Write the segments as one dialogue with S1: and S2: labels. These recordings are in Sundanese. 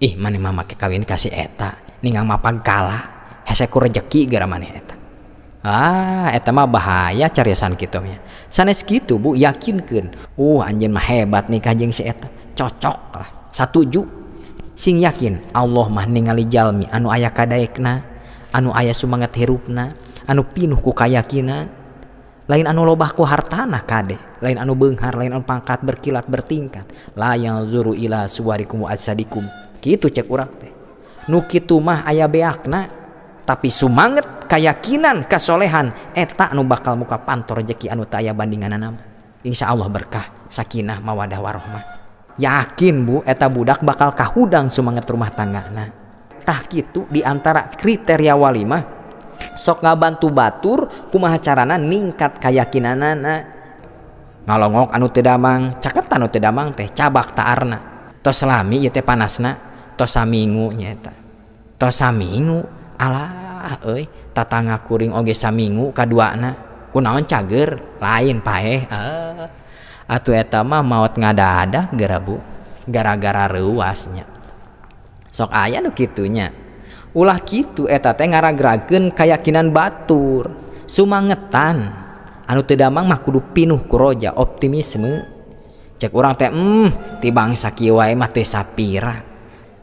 S1: ih maneh mah make kawin kasih eta ningang mapan kala hese ku rejeki gara maneh eta. Eta mah bahaya cariosan kitu nya. Sanes kitu Bu, yakinkeun. Anjeun mah hebat nikah jeung si eta. Cocok lah. Satuju. Sing yakin Allah mah ningali jalmi anu aya kadaekna, anu aya sumanget hirupna, anu pinuh ku kayakinan. Lain anu lobah ku hartana kade, lain anu beunghar, lain anu pangkat berkilat bertingkat. La yanzuru ila suwarikum wa ajsadikum. Kitu cek urang teh. Nu kitu mah aya beakna, tapi sumanget kayakinan kasolehan eta anu bakal muka pantor rezeki anu teu aya bandinganna. Insyaallah berkah, sakinah, mawadah warahmah. Yakin Bu, eta budak bakal kahudang sumanget rumah tanggana. Tah kitu diantara kriteria wali mah sok ngabantu batur kumaha carana ningkat kayakinanana. Ngalongok anu teu damang, caket anu teu damang teh cabak taarna. Tos lami ieu teh panasna, tos saminggu nya eta. Tos saminggu, alah euy, tatangga kuring oge saminggu kaduana. Kunaon cager, lain paeh. Atuh eta mah maot ngadadak gara Bu, gara-gara reuasnya. Sok aya nu kitu nya. Ulah kitu eta teh ngaragrageun kayakinan batur, sumangetan. Anu teu damang mah kudu pinuh ku roja, optimisme. Cek urang teh ti bangsa kieu wae mah teu sapira.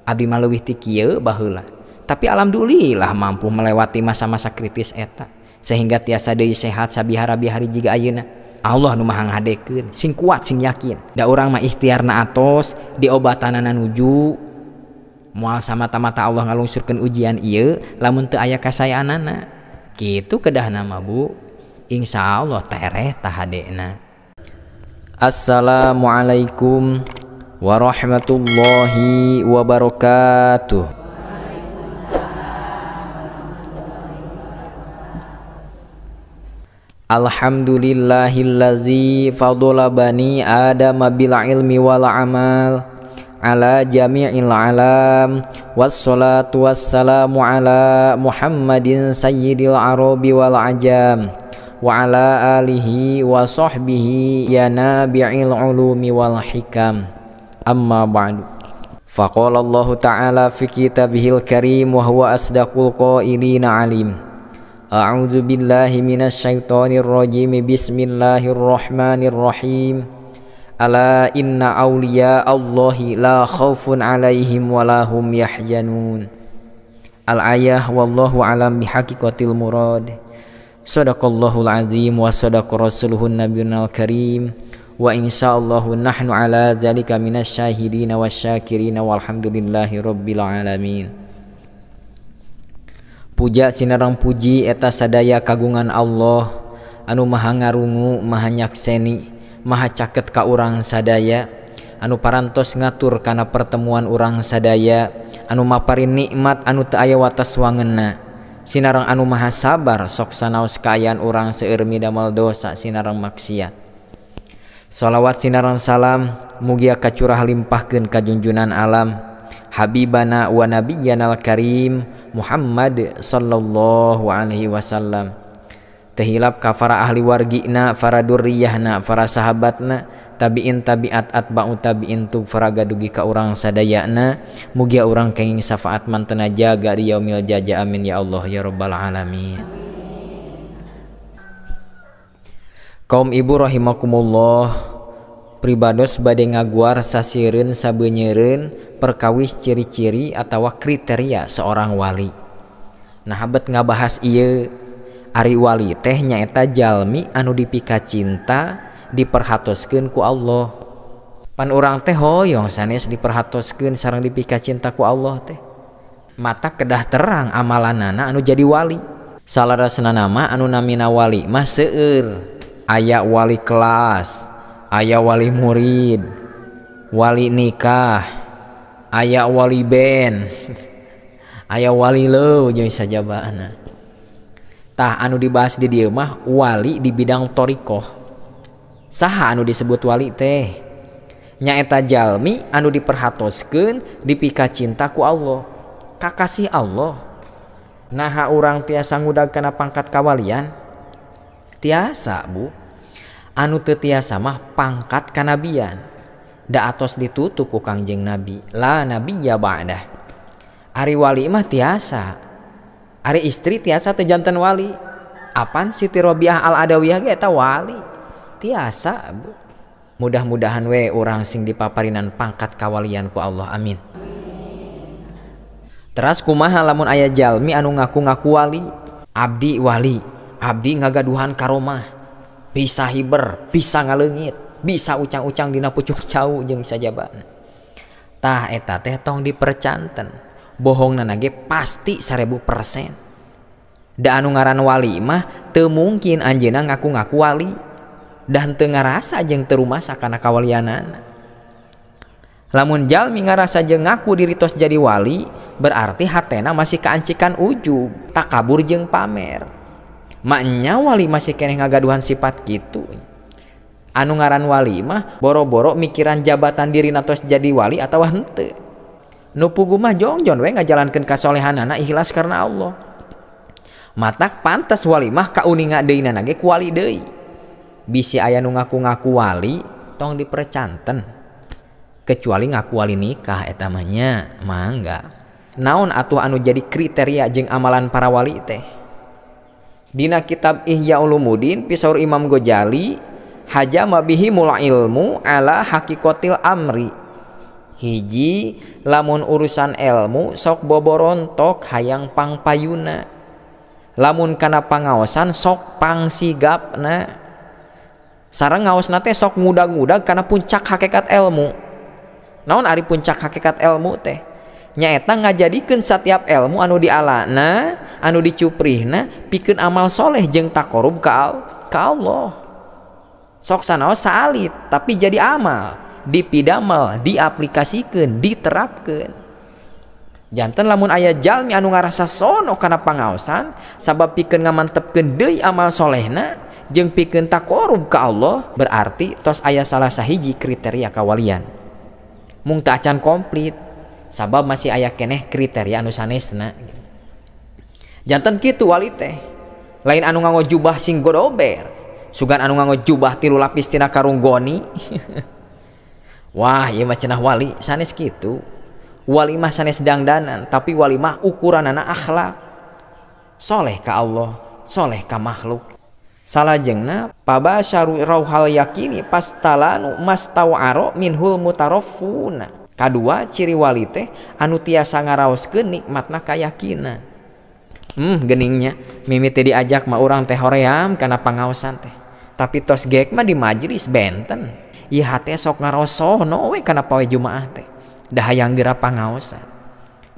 S1: Abdi mah leuwih ti kieu baheula. Tapi alhamdulillah mampu melewati masa-masa kritis eta sehingga tiasa deui sehat sabihara-bihari jiga ayeuna. Allah nu maha ngadekeun, sing kuat sing yakin. Da urang mah ikhtiarna atos, diobatanana nuju. Moal samata-mata Allah ngalungsurkeun ujian ieu lamun teu aya kasayanana. Kitu kedahna mah Bu. Insyaallah tereh tahadena. Assalamualaikum warahmatullahi wabarakatuh. Alhamdulillahilladzi fadala bani adama bil ilmi wal amal ala jami'il alam wassalatu wassalamu ala Muhammadin sayyidil arabi wal ajam wa ala alihi wa sahbihi ya nabi'il ulumi wal hikam. Amma ba'du. Faqala Allah ta'ala fi kitabihil karim wa huwa asdaqul qailina alim. A'udzu billahi minasy syaithanir rajim. Bismillahirrahmanirrahim. Ala inna awliya Allahi la khaufun 'alaihim wa la hum yahzanun. Al-ayah wallahu alam bihaqiqatil murad. Shadaqallahul azim wa shadaqa rasuluhun nabiyunal karim. Wa insyaallahu nahnu ala dzalika minasy syahidin wasyakirin walhamdulillahi rabbil alamin. Puja sinarang puji eta sadaya kagungan Allah anu maha ngarungu, maha nyakseni, maha caket ka urang sadaya, anu parantos ngatur kana pertemuan urang sadaya, anu maparin nikmat anu teu aya wates wangeunna. Sinarang anu maha sabar sok sanaos kaayaan urang seueur midamel dosa sinarang maksiat. Shalawat sinarang salam mugia kacurah limpahkeun ka junjunan alam habibana wa nabiyyanal karim Muhammad sallallahu alaihi wasallam. Tehilap ka para ahli wargina, para durriyahna, para sahabatna, tabiin tabiat atba'u tabiin tug faraga dugi ka urang sadayana. Mugia urang kenging syafaat mantena jaga di yaumil jaja, amin ya Allah ya rabbal alamin. Kaum ibu rahimakumullah, pribados bade ngaguar sasiereun sabeunyereun perkawis ciri-ciri atawa kriteria seorang wali. Nah abet ngabahas ieu, ari wali teh nyaeta jalmi anu dipika cinta diperhatoskeun ku Allah. Pan urang teh hoyong sanes diperhatoskeun sareng dipika cinta ku Allah teh. Mata kedah terang amalanana anu jadi wali. Salarasna nama anu namina wali mah seueur. Aya wali kelas, aya wali murid, wali nikah, aya wali band, aya wali leuh jeung sajabana. Tah anu dibahas di dieu mah wali di bidang thariqah. Saha anu disebut wali teh? Nyaeta jalmi anu diperhatoskeun dipika cinta ku Allah, kakasih Allah. Naha urang tiasa ngudag kana pangkat kawalian? Tiasa Bu. Anu teu tiasa mah pangkat kanabian. da atos ditutup ku Kangjeng Nabi, la nabiyya ba'dah. Ari wali mah tiasa, ari istri tiasa teh janten wali. Apaan Siti Robiah Al-Adawiyah ge eta wali tiasa Bu. Mudah-mudahan we urang sing dipaparinan pangkat kawalian ku Allah, amin. Teras kumaha lamun aya jalmi anu ngaku-ngaku wali, abdi wali, abdi ngagaduhan karomah, bisa hiber, bisa ngaleungit, bisa ucang-ucang dina pucuk cau jeung sajabana. Tah eta teh tong dipercanten, bohongna ge pasti 1000%. Da anu ngaran wali mah teu mungkin anjeunna ngaku-ngaku wali dan teu ngarasa jeung teu rumasa kana kawalianana. Lamun jalmi ngarasa jeung ngaku diri tos jadi wali, berarti hatena masih kaancikan ujub, takabur jeung pamer. Maknya wali masih keneh ngagaduhan sifat kitu. Anu ngaran wali mah boro-boro mikiran jabatan dirina tos jadi wali atawa henteu. Nu puguh mah jongjon we ngajalankeun kasolehanana ikhlas karena Allah. Matak pantes wali mah kauninga deunana ge ku wali deui. Bisi aya nu ngaku-ngaku wali tong dipercanten. Kecuali ngaku wali nikah eta mah nya, mangga. Naon atuh anu jadi kriteria jeung amalan para wali teh? Dina kitab Ihya Ulumuddin pisaur Imam Ghazali, hajama bihi mul ilmu ala haqiqatil amri. Hiji, lamun urusan ilmu sok boborontok hayang pangpayuna. Lamun kana pangaosan sok pangsigapna. Sareng ngaosna teh sok ngudag-ngudag kana puncak hakikat ilmu. Naon ari puncak hakikat ilmu teh? Nyaeta ngajadikeun setiap ilmu anu dialana, anu dicuprihna pikeun amal soleh jeung taqarrub ka Allah. Sok sanaos salit tapi jadi amal, dipidamel, diaplikasikeun, diterapkeun. Janten lamun aya jalmi anu ngarasa sono kana pangaosan sabab pikeun ngamantepkeun deui amal solehna jeung pikeun taqarrub ka Allah, berarti tos aya salah sahiji kriteria kawalian. Mung teu acan komplit sabab masih aya keneh kriteria anu sanesna. Janten kitu wali teh lain anu nganggo jubah sing godober, sugan anu nganggo jubah 3 lapis tina karung goni. Wah ieu mah cenah wali sanes kitu. Wali mah sanes dangdanan, tapi wali mah ukuranana akhlak, soleh ka Allah, soleh ka makhluk. Salajengna pabasyaru rauhal yakini pastalanu mastawaro minhul mutaraffuna. Kadua ciri wali teh anu tiasa ngaraoskeun nikmatna kayakinan. Geningnya mimiti diajak mah urang teh hoream kana pangaosan teh. Tapi tos geek mah di majelis benten. Ieu hate sok ngarosono we kana poe Jumaah teh. Da hayang geura pangaosan.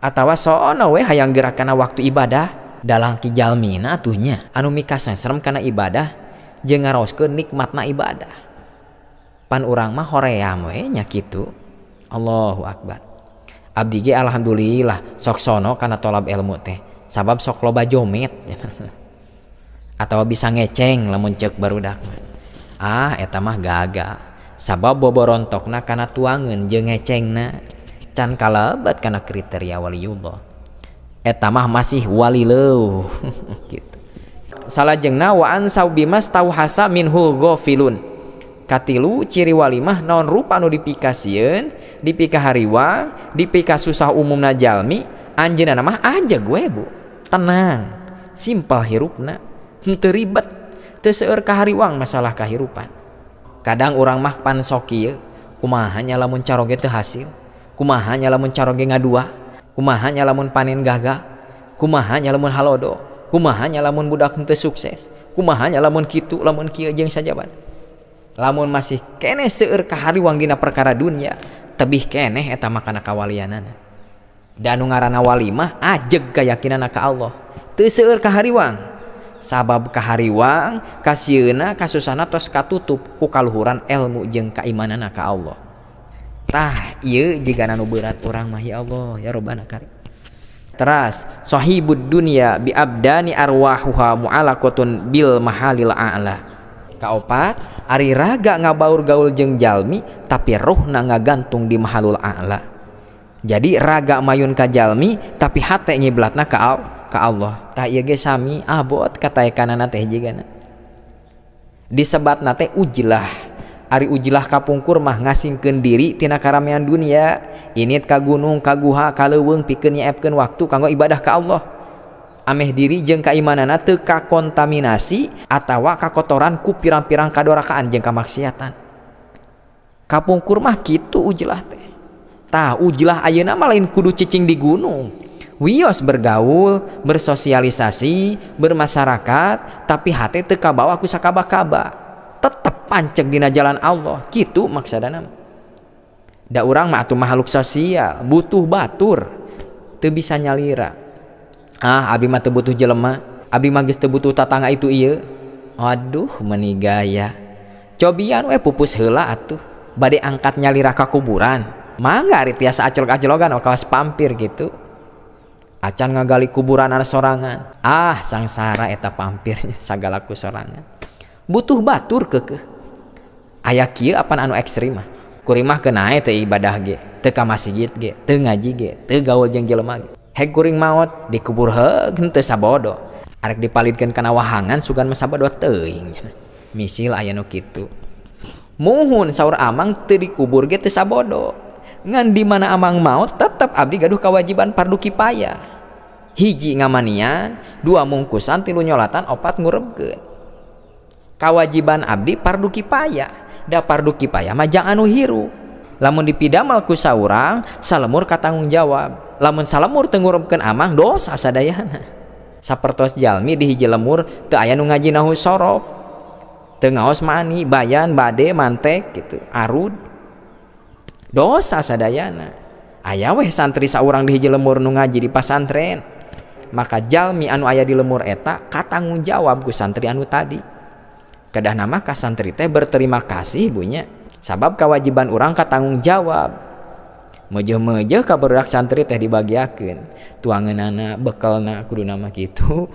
S1: Atawa sono we hayang geura kana waktu ibadah. Dalang ki jalmina atuhnya anu mikasna serem kana ibadah jeung ngaraoskeun nikmatna ibadah. Pan urang mah hoream we nya kitu. Allahu akbar. Abdi ge alhamdulillah sok sono kana tolab ilmu teh sabab sok loba jomet. Atawa bisa ngeceng lamun ceuk barudak mah. Eta mah gagal. Sabab boborontokna kana tuangeun jeung ngecengna can kalebat kana kriteria waliullah. Eta mah masih wali leuh. Gitu. Salajengna wa ansau bimas tauhasa minhul ghafilun. Katilu ciri wali mah naon rupa anu dipikasieun, dipika hariwang, dipika susah umumna jalmi, anjeunna mah aja gue Bu. Tenang, simpel hirupna, henteu ribet, teu seueur kahariwang masalah kahirupan. Kadang urang mah pan sok kieu, kumaha nya lamun caroge teu hasil, kumaha nya lamun caroge ngadua, kumaha nya lamun panen gagal, kumaha nya lamun halodo, kumaha nya lamun budak henteu sukses, kumaha nya lamun kitu lamun kieu jeung sajaban. Lamun masih keneh seueur kahariwang dina perkara dunya, tebih keneh eta mah kana kawalianana. Da anu ngaranna wali mah ajeg kayakinanna ka Allah, teu seueur kahariwang. Sabab kahariwang kasieuna kasusahna tos katutup ku kaluhuran ilmu jeung kaimananna ka Allah. Tah ieu jigana nu berat urang mah ya Allah ya Rabbana karim. Teras sahibud dunya bi abdani arwahuha mu'alaqatun bil mahalil a'la. Kaopat ari raga ngabaur gaul jeung jalmi tapi ruhna ngagantung di mahalul a'la. Jadi raga mayun ka jalmi tapi hate nyiblatna ka Allah. Tah ieu ge sami abot kataekanana teh jigana. Disebatna teh ujlah Ari ujilah kapungkur mah ngasingkeun diri tina karamean dunia, init ka gunung ka guha ka leuweung pikeun nyaepkeun waktu kanggo ibadah ka Allah. Ameh diri jeung kaimanana teu kakontaminasi atawa kakotoran ku pirang-pirang kadorakaan jeung kamaksiatan. Kapungkur mah kitu ujilah teh. Tah ujilah ayeuna mah lain kudu cicing di gunung. Wios bergaul, bersosialisasi, bermasyarakat, tapi hate teu kabawa ku sakaba-kaba. Tetep panceg dina jalan Allah, kitu maksadana. Da urang mah atuh makhluk sosial, butuh batur, teu bisa nyalira. Abi mah teu butuh jelema, abi mah geus teu butuh tatangga itu ieu. Aduh, meuni gaya. Cobian we pupus heula atuh, bade angkat nyalira ka kuburan. Mangga ari tiasa acelok-acelogan kawas pampir gitu. Acan ngagali kuburan ana sorangan. Sangsara eta pampirnya sagala ku sorangan. Butuh batur keukeuh. Aya kieu apan anu ekstrim mah. Kuring mah kenae teu ibadah ge, teu ka masjid ge, teu ngaji ge, teu gaul jeung jelema ge. Hek kuring maot dikubur heuh teu sabodo. Arek dipalidkeun kana wahangan sugan mah sabodo teuing. Misil aya nu kitu. Muhun saur amang teu dikubur ge teu sabodo. Ngan di mana amang maot tetep abdi gaduh kewajiban fardu kifayah. Hiji ngamanian, dua mungkusan, tilu nyolatan, opat ngurebkeun. Kewajiban abdi fardu kifayah. Da fardu kifayah mah jang anu hirup. Lamun dipidamel ku saurang, salemur katanggung jawab. Lamun salemur teu ngurebkeun amang dosa sadayana. Sapertos jalmi di hiji lemur teu aya nu ngaji nahu sorof. Teu ngaos mani, bayan, bade, mantek gitu, arud. Dosa sadayana. Aya weh santri saurang di hiji lemur nu ngaji di pasantren. Maka jalmi anu aya di lemur eta katanggung jawab ku santri anu tadi. Kedah nama ka santri teh berterima kasih bunya. Sabab kewajiban urang katanggung jawab. Meujeum-meujeum ka budak santri teh dibagiakeun. Tuangeunana, bekelna kudu nama kitu.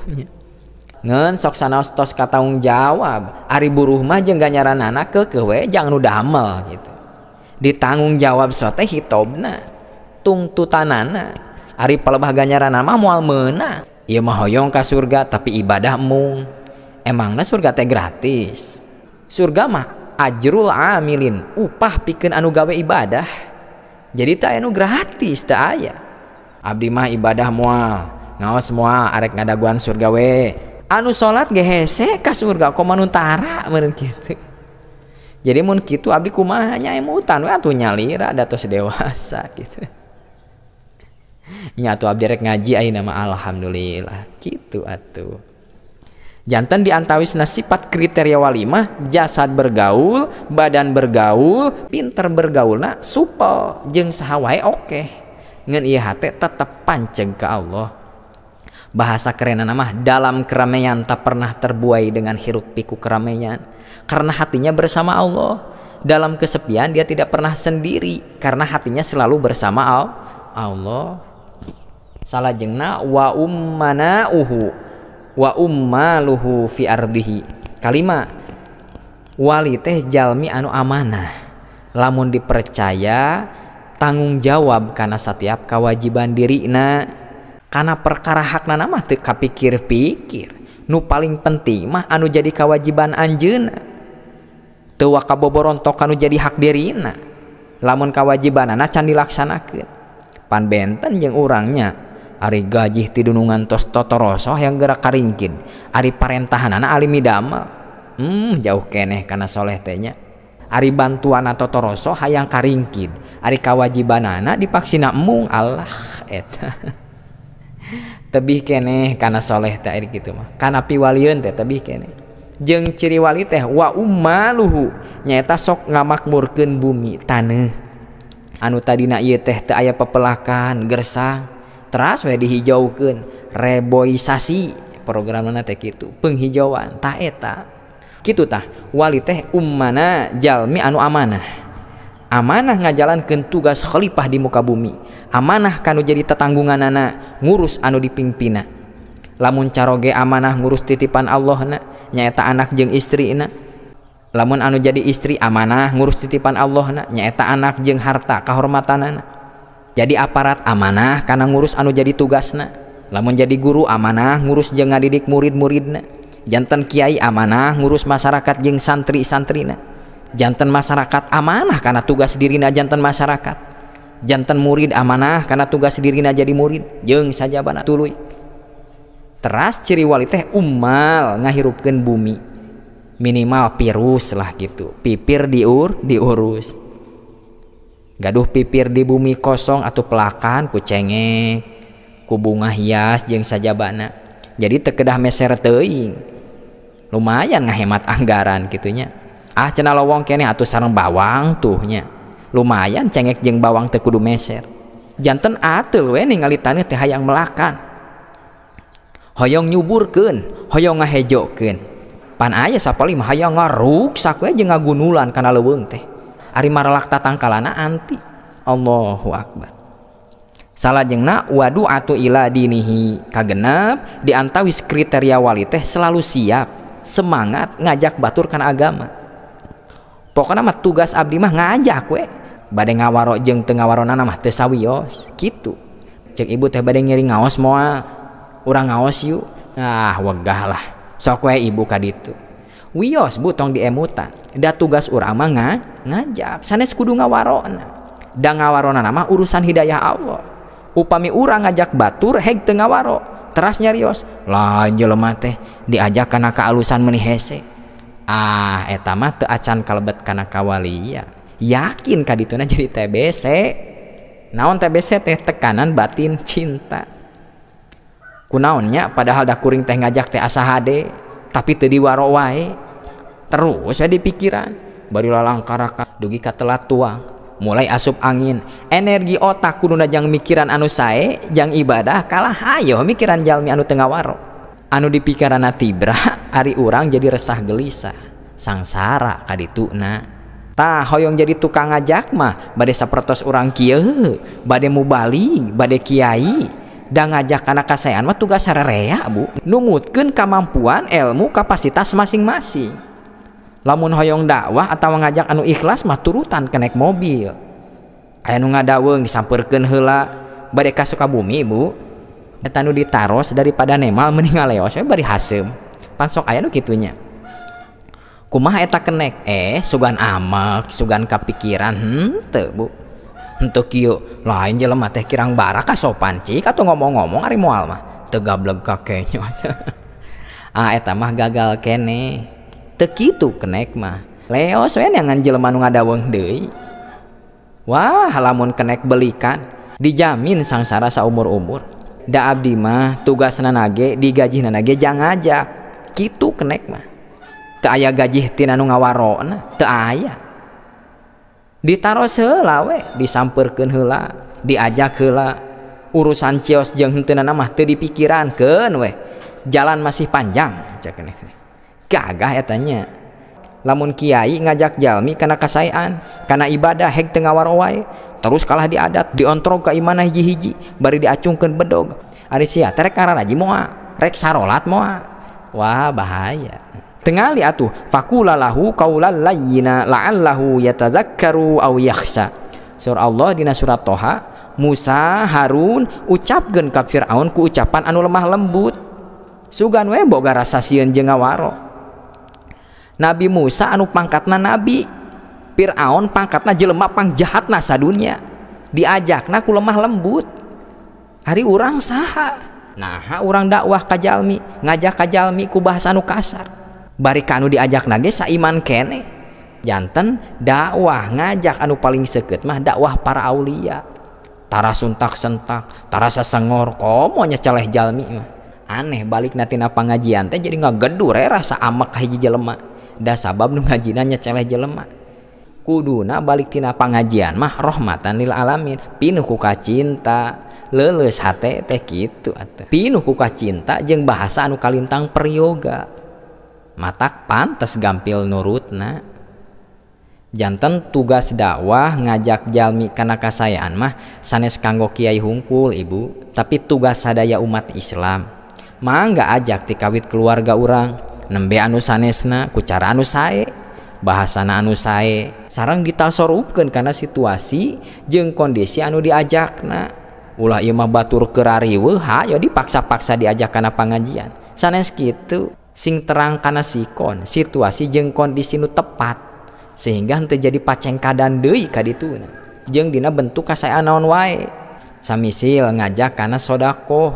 S1: Ngeun sok sanaos tos katanggung jawab. Ari buruh mah jeung ganjaranana keukeuh we jang nu damel gitu. Ditanggung jawab sote hitobna, tungtutanana. Ari palebah ganjaranna mah moal meunang. Ieu mah hoyong ka surga tapi ibadah mung. Emangna surga teh gratis? Surga mah ajrul amilin, upah pikeun anu gawe ibadah. Jadi teu aya nu gratis, teu aya. Abdi mah ibadah moal, ngaos moal arek ngadaguan surga we. Anu salat ge hese ka surga komo nu tara meureun kitu. Jadi mun kitu abdi kumaha nya emutan we atuh nyalira da tos dewasa kitu. Nya atuh abdi rek ngaji ayeuna mah alhamdulillah kitu atuh. Jantan diantawisna sifat kriteria walimah, jasad bergaul, badan bergaul, pinter bergaulna supel jeung saha wae oke. Ngeun ieu hate tetep panceg ka Allah. Bahasa kerenana mah dalam keramaian tak pernah terbuai dengan hiruk pikuk keramaian karena hatinya bersama Allah. Dalam kesepian dia tidak pernah sendiri karena hatinya selalu bersama Allah. Salajengna wa ummana uhu wa ummaluhu fi ardihi. Kalimat wali teh jalmi anu amanah, lamun dipercaya tanggung jawab karena setiap kewajiban dirina, karena perkara hakna mah teu kapikir-pikir. Nu paling penting mah anu jadi kewajiban anjeunna, teu wakaboborontok anu jadi hak dirina. Lamun kewajibanana can dilaksanakeun, pan benten jeung urangnya ari gajih ti dunungan tos totoroso yang gerak karingkin, ari parentahanana alimi damel. Jauh keneh kana soleh teh nya. Ari bantuana totoroso hayang karingkin, ari kawajibanana dipaksina emung Allah eta. Tebih keneh kana soleh teh ari kitu mah. Kana piwalieun teh tebih keneh. Jeung ciri wali teh wa ummaluhu nyaeta sok ngamakmurkeun bumi taneuh. Anu tadina ieu teh teu aya pepelakan, gersang. Teras we dihijaukeun, reboisasi programna teh kitu, penghijauan tah eta. Kitu tah wali teh ummana jalmi anu amanah. Amanah ngajalankeun tugas khalifah di muka bumi. Amanah kanu jadi tetanggunganana ngurus anu dipingpina. Lamun caroge amanah ngurus titipan Allahna nyaeta anak jeung istrina. Lamun anu jadi istri amanah ngurus titipan Allahna nyaeta anak jeung harta kahormatanana. Jadi aparat amanah karena ngurus anu jadi tugasna. Lamun jadi guru amanah ngurus jeung ngadidik murid-muridna. Janten kiai amanah ngurus masyarakat jeung santri-santrina. janten masyarakat amanah karena tugas dirina janten masyarakat, janten murid amanah karena tugas dirina jadi murid, jeung sajabana tuluy. Teras ciri wali teh ummal ngahirupkeun bumi, minimal pirus lah gitu, pipir diurus. Gaduh pipir di bumi kosong atau pelakan ku cengek, ku bunga hias jeung sajabana. Jadi teu kedah meser teuing. Lumayan ngahemat anggaran gitunya. Ah cenah lowong keneh atuh sareng bawang tuh nya. Lumayan cengek jeung bawang teu kudu meser. Janten ateul we ningali taneuh teh hayang melakan. Hoyong nyuburkeun, hoyong ngahejokeun. Pan aya sapali mah hayang ngaruksak we jeung ngagunulan kana leuweung teh. Ari marelak tatangkalana anti. Allahu akbar. Salajengna wadu'atu ila dinihi kagenep di antawis kriteria wali teh selalu siap, semangat ngajak batur kana agama. Pokona mah tugas abdi mah ngajak we. Bade ngawaro jeung teu ngawarona mah teu sawios kitu. Cek ibu teh bade ngiri ngaos moal. Urang ngaos yuk. Ah wegah lah. Sok we ibu ka ditu. Wios bu tong diemutan. Da tugas urang mah ngajak. Sanes kudu ngawarona. Da ngawarona mah urusan hidayah Allah. Upami urang ngajak batur heg teu ngawaro, teras nyarios. Lain jelema teh diajak kana kaalusan meuni hese. Ah eta mah teu acan kalebet kana kawalian. Yakin ka dituna jadi TBC. Naon TBC teh tekanan batin cinta. Kunaonnya padahal da kuring teh ngajak teh asa hade tapi teu diwaro wae. Terus ya di pikiran bari lalangkaraka dugi ka telat tuang. Mulai asup angin, energi otak kuduna jang mikiran anu sae, jang ibadah kalah hayo mikiran jalmi anu teu ngawaro. Anu di pikiranna tibra, ari urang jadi resah gelisah, sangsara kadituna. Tah hoyong jadi tukang ngajak mah bade sapertos urang kieu, bade mubalig, bade kiai, da ngajak kana kasaean mah tugas sararea bu, numutkeun kemampuan ilmu kapasitas masing-masing. Lamun hoyong dakwah atau ngajak anu ikhlas mah turutan kenek mobil. Aya nu ngadaweung disampeurkeun heula bade ka Sukabumi bu. Eta nu ditaros daripada nemal mending ngaleos we bari haseum. Pan sok aya nu kitunya. Kumaha eta kenek? Sugan amek, sugan kapikiran henteu bu. Henteu kieu, lain jelema teh kirang barak sopan cik atuh ngomong-ngomong ari moal mah teu gableg kakenya. Eta mah gagal keneh. Teu kitu kenek mah. Leos we neangan jelema nu ngadaweung deui. Wah, lamun kenek belikan dijamin sangsara saumur-umur. Da abdi mah tugasna nage digajihna nage jang ngajak. Kitu kenek mah. Teu aya gajih tina nu ngawarona, teu aya. Ditaros heula we, disampeurkeun heula, diajak heula. Urusan cios jeung heuteuna mah teu dipikirankeun we. Jalan masih panjang cek keneh. Gagah etanya. Lamun kiai ngajak jalmi kana kasaean, kana ibadah heg teu ngawaro wae, terus kalah diadat, diontrog ka imana hiji-hiji, bari diacungkeun bedog. Ari sia teh rek kararaji moal, rek sarolat moal. Wah, bahaya. Tengali atuh faqulalahu qaulal layyina la'allahu yatadzakkaru aw yakhsha. Surah Allah dina surat Toha, Musa Harun ucapkeun ka Firaun ku ucapan anu lemah lembut. Sugan we boga rasa sieun jeung ngawaro. Nabi Musa anu pangkatna nabi, Firaun pangkatna jelema pangjahatna sadunya, diajakna ku lemah lembut. Ari urang saha? Nah, urang dakwah ka jalmi, ngajak ka jalmi ku bahasa anu kasar. Bari ka anu diajakna ge saiman keneh. Janten dakwah ngajak anu paling seukeut mah dakwah para aulia. Tara suntak-sentak, tara sasengor, komo nya caleh jalmi mah. Aneh balik tina pangajian teh jadi ngagedur rasa amek ka hiji jelema. Da sabab nu ngajina nya celeh jelema. Kuduna balik tina pangajian mah rahmatan lil alamin, pinuh ku kacinta, leuleus hate teh kitu atuh. Pinuh ku kacinta jeung bahasa anu kalintang peryoga. Matak pantes gampil nurutna. Janten tugas dakwah ngajak jalmi kana kasaean mah sanes kanggo kiai hungkul ibu, tapi tugas sadaya umat Islam. Mangga ajak ti kawit keluarga urang. Nembe anu sanesna ku cara anu sae, bahasana anu sae, sareng ditasorupkeun kana situasi jeung kondisi anu diajakna. Ulah ieu mah batur keur ariweuh hayo dipaksa-paksa diajak kana pangajian. Sanes kitu sing terang kana sikon, situasi jeung kondisi nu tepat. sehingga henteu jadi pacengkadan deui ka dituna jeung dina bentuk kasaean naon wae. Samisil ngajak kana sodaqoh,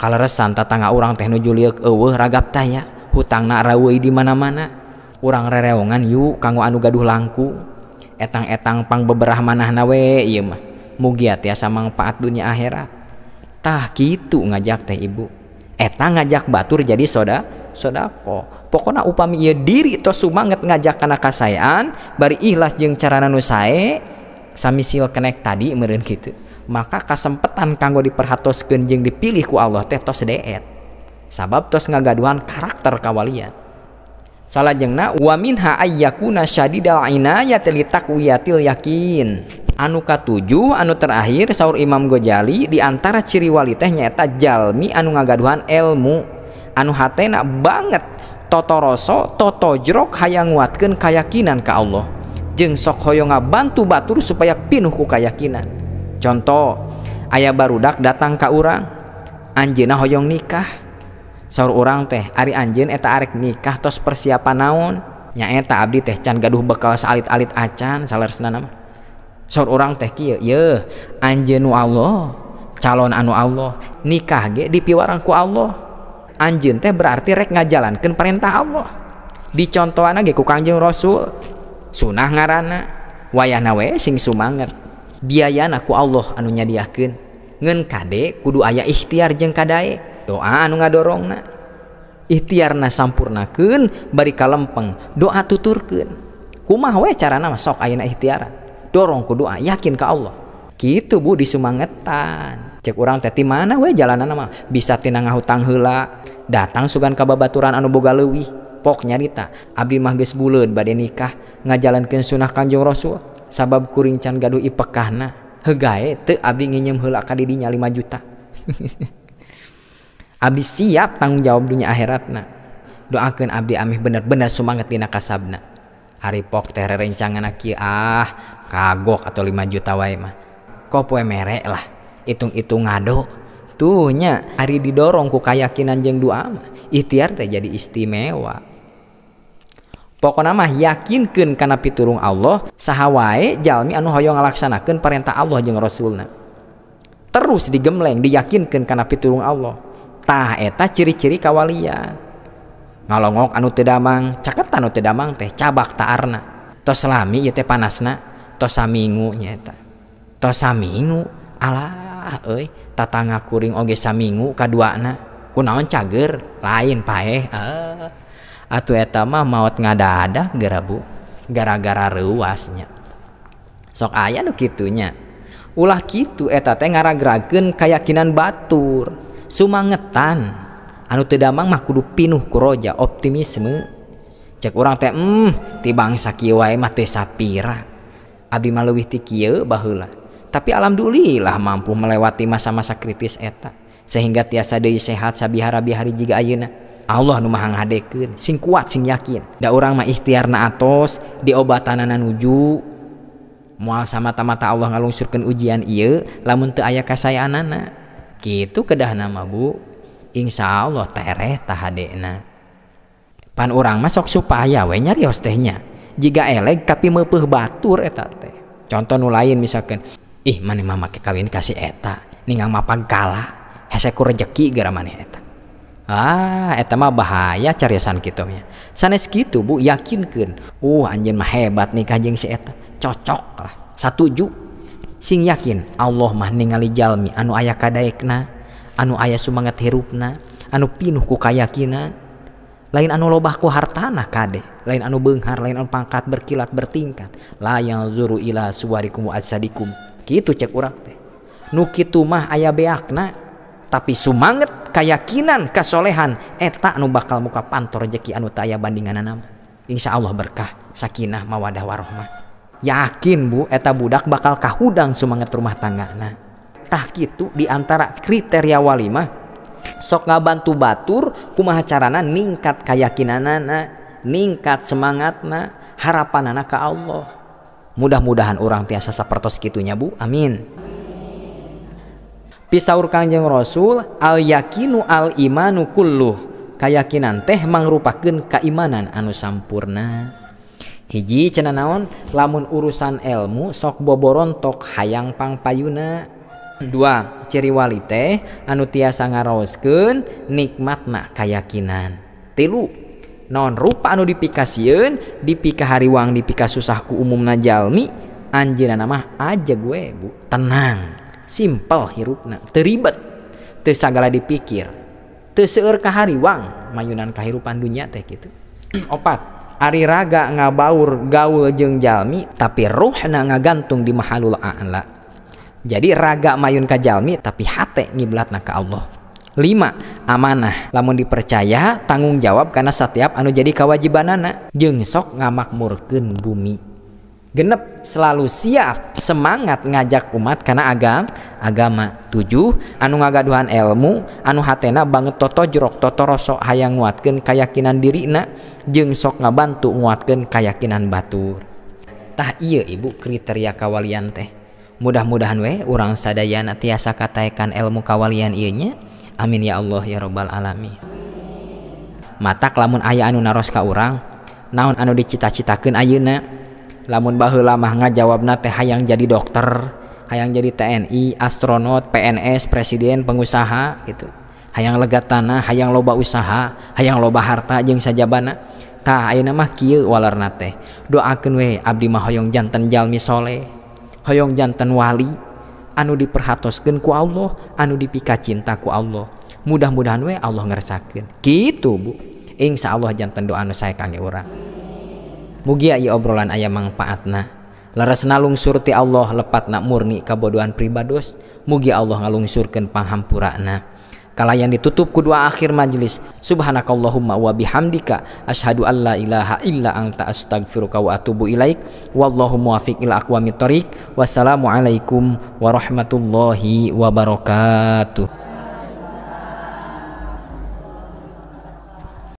S1: kaleresan tatangga urang teh nuju lieur eueuh ragap taya, hutangna raweuy di mana-mana, urang rereongan yuk kanggo anu gaduh langku, etang-etang pang beberah manahna we ieu mah mugi tiasa manfaat dunia akhirat. Tah kitu ngajak teh ibu, eta ngajak batur jadi sodaqoh. Pokona upami ieu diri tos sumanget ngajak kana kasaean bari ikhlas jeung carana nu sae samisil kenek tadi meureun kitu, maka kasempetan kanggo diperhatoskeun jeung dipilih ku Allah teh tos deet, sabab tos ngagaduhan karakter kawalian. Salajengna wa minha ayyakuna syadidal inayati li taqwiyatil yakin. Anu katujuh anu terakhir saur Imam Ghazali di antara ciri wali teh nyaeta jalmi anu ngagaduhan ilmu anu hatena banget toto rasa toto jrok hayang nguatkeun kayakinan ka Allah jeung sok hoyong ngabantu batur supaya pinuh ku kayakinan. Contoh, aya barudak datang ka urang, anjeunna hoyong nikah. Saur urang teh, ari anjeun eta arek nikah tos persiapan naon? Nyaeta abdi teh can gaduh bekal salit-alit acan saleresna mah. Saur urang teh kieu, yeuh anjeun Allah, calon anu Allah, nikah ge dipiwarang ku Allah. Anjeun teh berarti rek ngajalankeun perintah Allah. Dicontohana ge ku Kangjeng Rasul, sunah ngaranna, wayahna we sing sumanget. Biayana ku Allah anu nyadiakeun. Ngeun kade kudu aya ikhtiar jeung kadae, doa anu ngadorongna. Ikhtiarna sampurnakeun bari kalempeng, doa tuturkeun. Kumaha we carana mah sok ayeuna ikhtiaran. Dorong ku doa, yakin ka Allah. Kitu Bu disumangetan. Cek urang teh ti mana we jalanana mah bisa tina ngahutang heula, datang sugan ka babaturan anu boga leuwih. Pok nyarita, abdi mah geus buleud bade nikah, ngajalankeun sunah Kanjeng Rasul. Sabab kuring can gaduh ipekahna, heugae teu abdi nginjem heula ka didinya 5 juta. Abdi siap tanggung jawab dunia akhiratna. Doakeun abdi amih bener-bener sumanget dina kasabna. Ari pok teh rerencanganna kieu kagok atau 5 juta wae mah. Kopoe mere lah, hitung-hitung ngado. Tuh nya ari didorong ku kayakinan jeung doa mah, ikhtiar teh jadi istimewa. Pokona mah yakinkeun kana pitulung Allah saha wae jalmi anu hoyong ngalaksanakeun perintah Allah jeung Rasulna. Terus digemleng diyakinkeun kana pitulung Allah. Tah eta ciri-ciri kawalian. Ngalongok anu teu damang, caket anu teu damang teh cabak taarna. Tos lami ieu teh panasna, tos samingu nya eta. Tos samingu, alah euy, tatangga kuring oge samingu kaduana. Kunaon cager, lain paeh. Atuh eta mah maot ngadadak geura Bu, gara-gara reuasnya. Sok aya nu kitunya. Ulah kitu eta teh ngaragrakeun kayakinan batur, sumangetan. Anu teu damang mah kudu pinuh ku roja, optimisme. Cek urang teh ti bangsa kieu wae mah teu sapira. Abdi mah leuwih ti kieu baheula. Tapi alhamdulillah mampu melewati masa-masa kritis eta sehingga tiasa deui sehat sabihara-bihari jiga ayeuna. Allah nu maha ngadekeun, sing kuat sing yakin. Da urang mah ikhtiarna atos, diobatanana nuju. Moal samata-mata Allah ngalungsurkeun ujian ieu, lamun teu aya kasayanana. Kitu kedahna mah Bu. Insyaallah tereh tahadena. Pan urang mah sok supaya we nyarios teh nya. Jiga eleg tapi meupeuh batur eta teh. Contoh nu lain misalkan, ih maneh mah make kawin kasih eta, ningang mapag kala, hese ku rejeki gara maneh eta. Eta mah bahaya cariosan kitu nya. Sanes kitu Bu, yakinkeun, anjeun mah hebat nikah jeung si eta. Cocok lah, satuju. Sing yakin Allah mah ningali jalmi anu aya kadaekna, anu aya sumanget hirupna, anu pinuh ku kayakinan. Lain anu lobah ku hartana kade, lain anu beunghar, lain anu pangkat berkilat bertingkat. La yanzuru ila suwarikum wa asadikum. Kitu cek urang teh. Nu kitu mah aya beakna, tapi sumanget kayakinan kasolehan eta anu bakal muka pantor rezeki anu teu aya bandinganana. Insyaallah berkah, sakinah, mawadah warahmah. Yakin Bu eta budak bakal kahudang sumanget rumah tanggana. Tah kitu di antara kriteria wali mah sok ngabantu batur kumaha carana ningkat kayakinanana, ningkat semangatna, harapanana ka Allah. Mudah-mudahan orang tiasa sapertos kitunya Bu, amin. Pisaur Kangjeng Rasul, al yakinu al imanu kulluh, kayakinan teh mangrupakeun keimanan anu sampurna. Hiji cenah naon, lamun urusan ilmu sok boborontok hayang pangpayuna. Dua, ciri wali teh anu tiasa ngaraoskeun nikmatna kayakinan. Tilu, naon rupa anu dipikasieun dipika hariwang dipika susah ku umumna jalmi, anjeunna mah aja gue bu, tenang, simpel hirupna, teu ribet, teu sagala dipikir, teu seueur ka hariwang, mayunan kahirupan dunya teh kitu. Opat, ari raga ngabaur gaul jeung jalmi tapi ruhna ngagantung di mahalul a'la. Jadi raga mayun ka jalmi tapi hate ngiblatna ka Allah. 5. Amanah, lamun dipercaya tanggung jawab karena setiap anu jadi kewajibanana jeung sok ngamakmurkeun bumi. 6. Selalu siap semangat ngajak umat kana agama. 7. Anu ngagaduhan ilmu anu hatena banget toto jorok toto rosok hayang nguatkeun keyakinan dirina jeung sok ngabantu nguatkeun keyakinan batur. Tah ieu ibu kriteria kawalian teh. Mudah-mudahan we urang sadayana tiasa kataekan ilmu kawalian ieu nya. Amin ya Allah ya rabbal alamin. Matak lamun aya anu naros ka urang, naon anu dicita-citakeun ayeuna? Lamun baheula mah ngajawabna teh hayang jadi dokter, hayang jadi TNI, astronot, PNS, presiden, pengusaha gitu. Hayang lega tanah, hayang loba usaha, hayang loba harta jeung sajabana. Tah ayeuna mah kieu walerna teh. Doakeun we abdi mah hoyong janten jalmi soleh, hoyong janten wali anu diperhatoskeun ku Allah, anu dipika cinta ku Allah. Mudah-mudahan we Allah ngeresakeun. Kitu Bu. Insyaallah janten doa anu sae kangge urang. Mugi ieu obrolan aya mangpaatna. Laresna lungsur ti Allah lepatna murni kabodohan pribados. Mugi Allah ngalungsurkeun panghampurana. Kalayan ditutup ku dua akhir majelis. Subhanakallahumma wa bihamdika asyhadu an la ilaha illa anta astaghfiruka wa atubu ilaik. Wallahu muwaffiq ila aqwamit thoriq. Wassalamualaikum warahmatullahi wabarakatuh.